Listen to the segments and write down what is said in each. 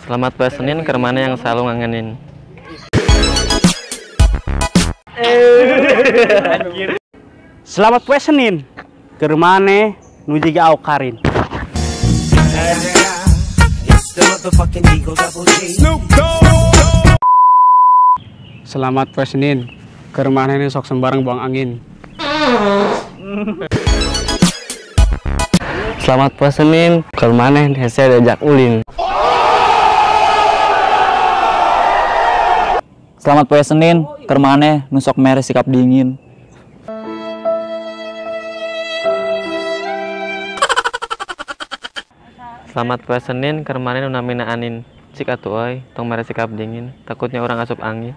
Selamat poe Senin, kermana yang selalu ngangenin. Selamat poe Senin, kermane nuju ge aukarin. Selamat poe Senin, kermane ini sok sembarang buang angin. Selamat poe Senin, kermane hese diajak ulin. Selamat poe Senin, kermane nusok mere sikap dingin. Selamat poe Senin, kermane nunamina anin. Cik atuh euy, tong mere sikap dingin, takutnya orang asup angin.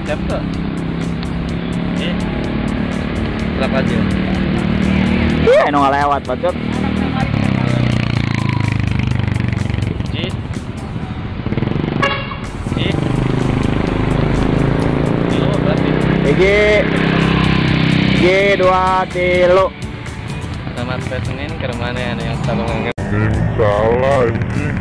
Siapa? Berapa aja? Iya, nggak lewat, bacot. G2 tilu. Selamat poe Senin, kermane anu yang selalu ngangenin. Salah anjing.